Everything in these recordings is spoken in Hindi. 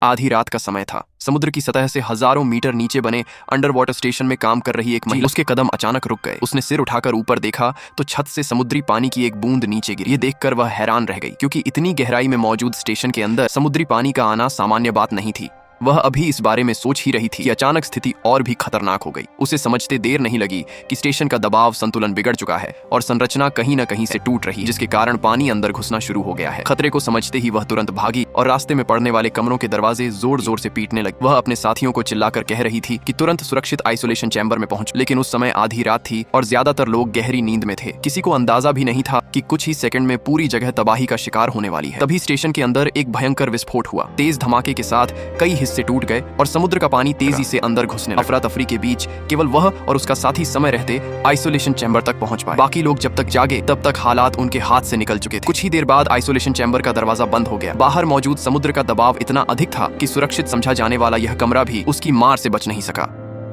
आधी रात का समय था। समुद्र की सतह से हजारों मीटर नीचे बने अंडर वाटर स्टेशन में काम कर रही एक महिला, उसके कदम अचानक रुक गए। उसने सिर उठाकर ऊपर देखा तो छत से समुद्री पानी की एक बूंद नीचे गिरी। ये देखकर वह हैरान रह गई, क्योंकि इतनी गहराई में मौजूद स्टेशन के अंदर समुद्री पानी का आना सामान्य बात नहीं थी। वह अभी इस बारे में सोच ही रही थी कि अचानक स्थिति और भी खतरनाक हो गई। उसे समझते देर नहीं लगी कि स्टेशन का दबाव संतुलन बिगड़ चुका है और संरचना कहीं न कहीं से टूट रही, जिसके कारण पानी अंदर घुसना शुरू हो गया है। खतरे को समझते ही वह तुरंत भागी और रास्ते में पड़ने वाले कमरों के दरवाजे जोर जोर से पीटने लगी। वह अपने साथियों को चिल्लाकर कह रही थी कि तुरंत सुरक्षित आइसोलेशन चैम्बर में पहुंच, लेकिन उस समय आधी रात थी और ज्यादातर लोग गहरी नींद में थे। किसी को अंदाजा भी नहीं था कि कुछ ही सेकंड में पूरी जगह तबाही का शिकार होने वाली है। तभी स्टेशन के अंदर एक भयंकर विस्फोट हुआ। तेज धमाके के साथ कई हिस्से टूट गए और समुद्र का पानी तेजी से अंदर घुसने लगा। अफरा तफरी के बीच केवल वह और उसका साथी समय रहते आइसोलेशन चैम्बर तक पहुंच पाए। बाकी लोग जब तक जागे तब तक हालात उनके हाथ से निकल चुके थे। कुछ ही देर बाद आइसोलेशन चैम्बर का दरवाजा बंद हो गया। बाहर मौजूद समुद्र का दबाव इतना अधिक था कि सुरक्षित समझा जाने वाला यह कमरा भी उसकी मार से बच नहीं सका।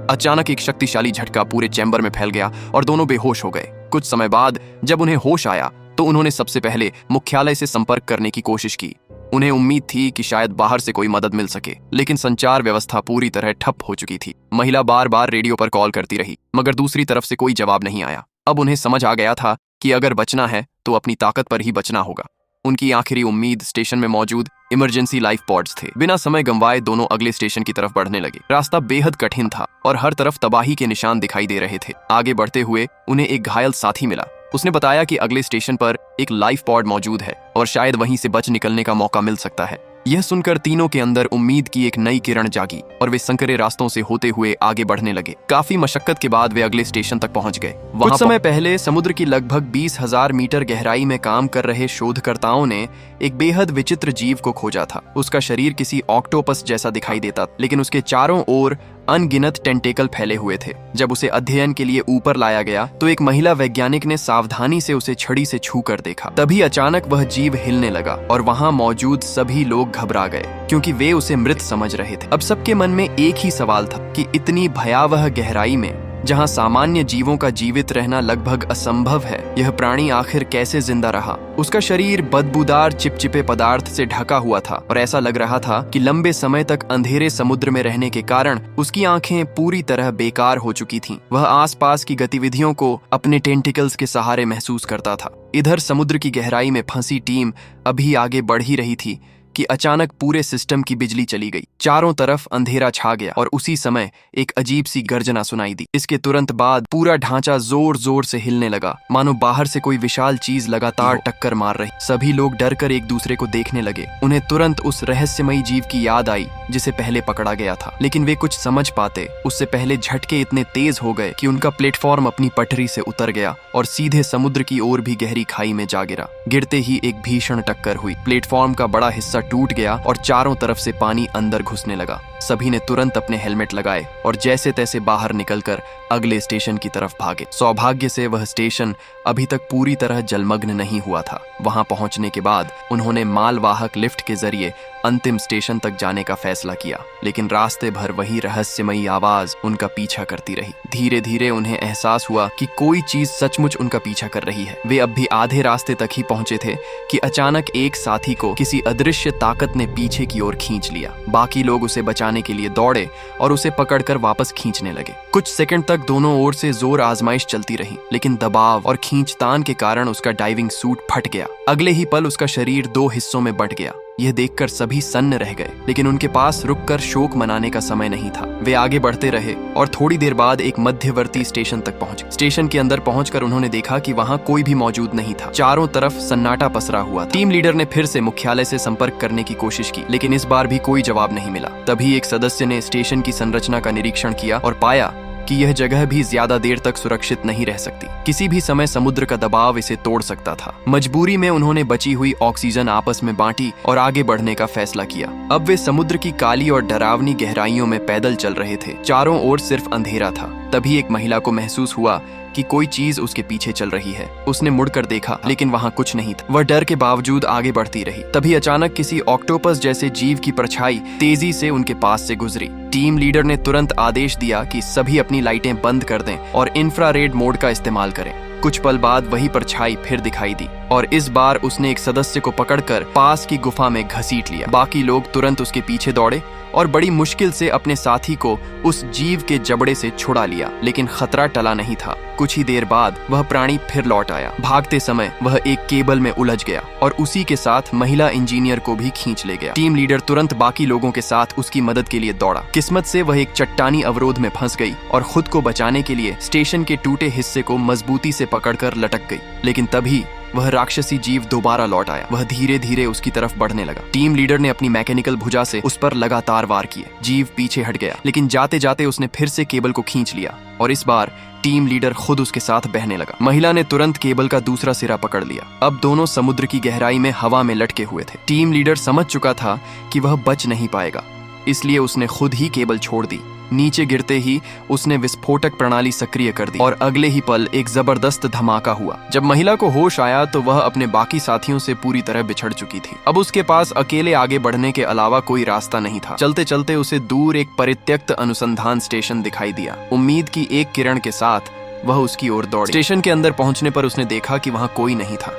अचानक एक शक्तिशाली झटका पूरे चैम्बर में फैल गया और दोनों बेहोश हो गए। कुछ समय बाद जब उन्हें होश आया तो उन्होंने सबसे पहले मुख्यालय से संपर्क करने की कोशिश की। उन्हें उम्मीद थी कि शायद बाहर से कोई मदद मिल सके, लेकिन संचार व्यवस्था पूरी तरह ठप हो चुकी थी। महिला बार बार रेडियो पर कॉल करती रही, मगर दूसरी तरफ से कोई जवाब नहीं आया। अब उन्हें समझ आ गया था कि अगर बचना है तो अपनी ताकत पर ही बचना होगा। उनकी आखिरी उम्मीद स्टेशन में मौजूद इमरजेंसी लाइफ पॉड्स थे। बिना समय गंवाए दोनों अगले स्टेशन की तरफ बढ़ने लगे। रास्ता बेहद कठिन था और हर तरफ तबाही के निशान दिखाई दे रहे थे। आगे बढ़ते हुए उन्हें एक घायल साथी मिला। उसने बताया कि अगले स्टेशन पर एक लाइफ पॉड मौजूद है और शायद वहीं से बच निकलने का मौका मिल सकता है। यह सुनकर तीनों के अंदर उम्मीद की एक नई किरण जागी और वे संकरे रास्तों से होते हुए आगे बढ़ने लगे। काफी मशक्कत के बाद वे अगले स्टेशन तक पहुंच गए। कुछ समय पहले समुद्र की लगभग 20,000 मीटर गहराई में काम कर रहे शोधकर्ताओं ने एक बेहद विचित्र जीव को खोजा था। उसका शरीर किसी ऑक्टोपस जैसा दिखाई देता, लेकिन उसके चारों ओर अनगिनत टेंटेकल फैले हुए थे। जब उसे अध्ययन के लिए ऊपर लाया गया तो एक महिला वैज्ञानिक ने सावधानी से उसे छड़ी से छू कर देखा। तभी अचानक वह जीव हिलने लगा और वहां मौजूद सभी लोग घबरा गए, क्योंकि वे उसे मृत समझ रहे थे। अब सबके मन में एक ही सवाल था कि इतनी भयावह गहराई में, जहां सामान्य जीवों का जीवित रहना लगभग असंभव है, यह प्राणी आखिर कैसे जिंदा रहा। उसका शरीर बदबूदार चिपचिपे पदार्थ से ढका हुआ था और ऐसा लग रहा था कि लंबे समय तक अंधेरे समुद्र में रहने के कारण उसकी आंखें पूरी तरह बेकार हो चुकी थीं। वह आसपास की गतिविधियों को अपने टेंटिकल्स के सहारे महसूस करता था। इधर समुद्र की गहराई में फंसी टीम अभी आगे बढ़ ही रही थी कि अचानक पूरे सिस्टम की बिजली चली गई। चारों तरफ अंधेरा छा गया और उसी समय एक अजीब सी गर्जना सुनाई दी। इसके तुरंत बाद पूरा ढांचा जोर जोर से हिलने लगा, मानो बाहर से कोई विशाल चीज लगातार टक्कर मार रही। सभी लोग डरकर एक दूसरे को देखने लगे। उन्हें तुरंत उस रहस्यमयी जीव की याद आई जिसे पहले पकड़ा गया था, लेकिन वे कुछ समझ पाते उससे पहले झटके इतने तेज हो गए कि उनका प्लेटफॉर्म अपनी पटरी से उतर गया और सीधे समुद्र की ओर भी गहरी खाई में जा गिरा। गिरते ही एक भीषण टक्कर हुई। प्लेटफॉर्म का बड़ा हिस्सा टूट गया और चारों तरफ से पानी अंदर घुसने लगा। सभी ने तुरंत अपने हेलमेट लगाए और जैसे तैसे बाहर निकलकर अगले स्टेशन की तरफ भागे। सौभाग्य से वह स्टेशन अभी तक पूरी तरह जलमग्न नहीं हुआ था। वहां पहुंचने के बाद उन्होंने मालवाहक लिफ्ट के जरिए अंतिम स्टेशन तक जाने का फैसला किया, लेकिन रास्ते भर वही रहस्यमयी आवाज उनका पीछा करती रही। धीरे धीरे उन्हें एहसास हुआ कि कोई चीज सचमुच उनका पीछा कर रही है। वे अब भी आधे रास्ते तक ही पहुंचे थे कि अचानक एक साथी को किसी अदृश्य ताकत ने पीछे की ओर खींच लिया। बाकी लोग उसे बचाने के लिए दौड़े और उसे पकड़कर वापस खींचने लगे। कुछ सेकंड तक दोनों ओर से जोर आजमाइश चलती रही, लेकिन दबाव और खींचतान के कारण उसका डाइविंग सूट फट गया। अगले ही पल उसका शरीर 2 हिस्सों में बंट गया। यह देखकर सभी सन्न रह गए, लेकिन उनके पास रुककर शोक मनाने का समय नहीं था। वे आगे बढ़ते रहे और थोड़ी देर बाद एक मध्यवर्ती स्टेशन तक पहुंचे। स्टेशन के अंदर पहुंचकर उन्होंने देखा कि वहां कोई भी मौजूद नहीं था। चारों तरफ सन्नाटा पसरा हुआ था। टीम लीडर ने फिर से मुख्यालय से संपर्क करने की कोशिश की, लेकिन इस बार भी कोई जवाब नहीं मिला। तभी एक सदस्य ने स्टेशन की संरचना का निरीक्षण किया और पाया कि यह जगह भी ज्यादा देर तक सुरक्षित नहीं रह सकती। किसी भी समय समुद्र का दबाव इसे तोड़ सकता था। मजबूरी में उन्होंने बची हुई ऑक्सीजन आपस में बांटी और आगे बढ़ने का फैसला किया। अब वे समुद्र की काली और डरावनी गहराइयों में पैदल चल रहे थे। चारों ओर सिर्फ अंधेरा था। तभी एक महिला को महसूस हुआ कि कोई चीज उसके पीछे चल रही है। उसने मुड़कर देखा, लेकिन वहां कुछ नहीं था। वह डर के बावजूद आगे बढ़ती रही। तभी अचानक किसी ऑक्टोपस जैसे जीव की परछाई तेजी से उनके पास से गुजरी। टीम लीडर ने तुरंत आदेश दिया कि सभी अपनी लाइटें बंद कर दें और इंफ्रारेड मोड का इस्तेमाल करें। कुछ पल बाद वही परछाई फिर दिखाई दी और इस बार उसने एक सदस्य को पकड़कर पास की गुफा में घसीट लिया। बाकी लोग तुरंत उसके पीछे दौड़े और बड़ी मुश्किल से अपने साथी को उस जीव के जबड़े से छुड़ा लिया, लेकिन खतरा टला नहीं था। कुछ ही देर बाद वह प्राणी फिर लौट आया। भागते समय वह एक केबल में उलझ गया और उसी के साथ महिला इंजीनियर को भी खींच ले गया। टीम लीडर तुरंत बाकी लोगों के साथ उसकी मदद के लिए दौड़ा। किस्मत से वह एक चट्टानी अवरोध में फंस गई और खुद को बचाने के लिए स्टेशन के टूटे हिस्से को मजबूती से पकड़कर लटक गई। लेकिन तभी वह राक्षसी जीव दोबारा लौट आया। वह धीरे धीरे उसकी तरफ बढ़ने लगा। टीम लीडर ने अपनी मैकेनिकल भुजा से उस पर लगातार वार किए। जीव पीछे हट गया, लेकिन जाते जाते उसने फिर से केबल को खींच लिया और इस बार टीम लीडर खुद उसके साथ बहने लगा। महिला ने तुरंत केबल का दूसरा सिरा पकड़ लिया। अब दोनों समुद्र की गहराई में हवा में लटके हुए थे। टीम लीडर समझ चुका था कि वह बच नहीं पाएगा, इसलिए उसने खुद ही केबल छोड़ दी। नीचे गिरते ही उसने विस्फोटक प्रणाली सक्रिय कर दी और अगले ही पल एक जबरदस्त धमाका हुआ। जब महिला को होश आया तो वह अपने बाकी साथियों से पूरी तरह बिछड़ चुकी थी। अब उसके पास अकेले आगे बढ़ने के अलावा कोई रास्ता नहीं था। चलते चलते उसे दूर एक परित्यक्त अनुसंधान स्टेशन दिखाई दिया। उम्मीद की एक किरण के साथ वह उसकी ओर दौड़ी। स्टेशन के अंदर पहुंचने पर उसने देखा कि वहां कोई नहीं था।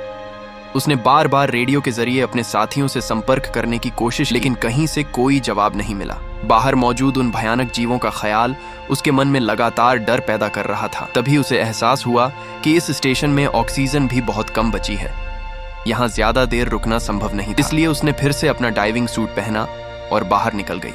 उसने बार बार रेडियो के जरिए अपने साथियों से संपर्क करने की कोशिश, लेकिन कहीं से कोई जवाब नहीं मिला। बाहर मौजूद उन भयानक जीवों का ख्याल उसके मन में लगातार डर पैदा कर रहा था। तभी उसे एहसास हुआ कि इस स्टेशन में ऑक्सीजन भी बहुत कम बची है। यहाँ ज्यादा देर रुकना संभव नहीं था। इसलिए उसने फिर से अपना डाइविंग सूट पहना और बाहर निकल गई।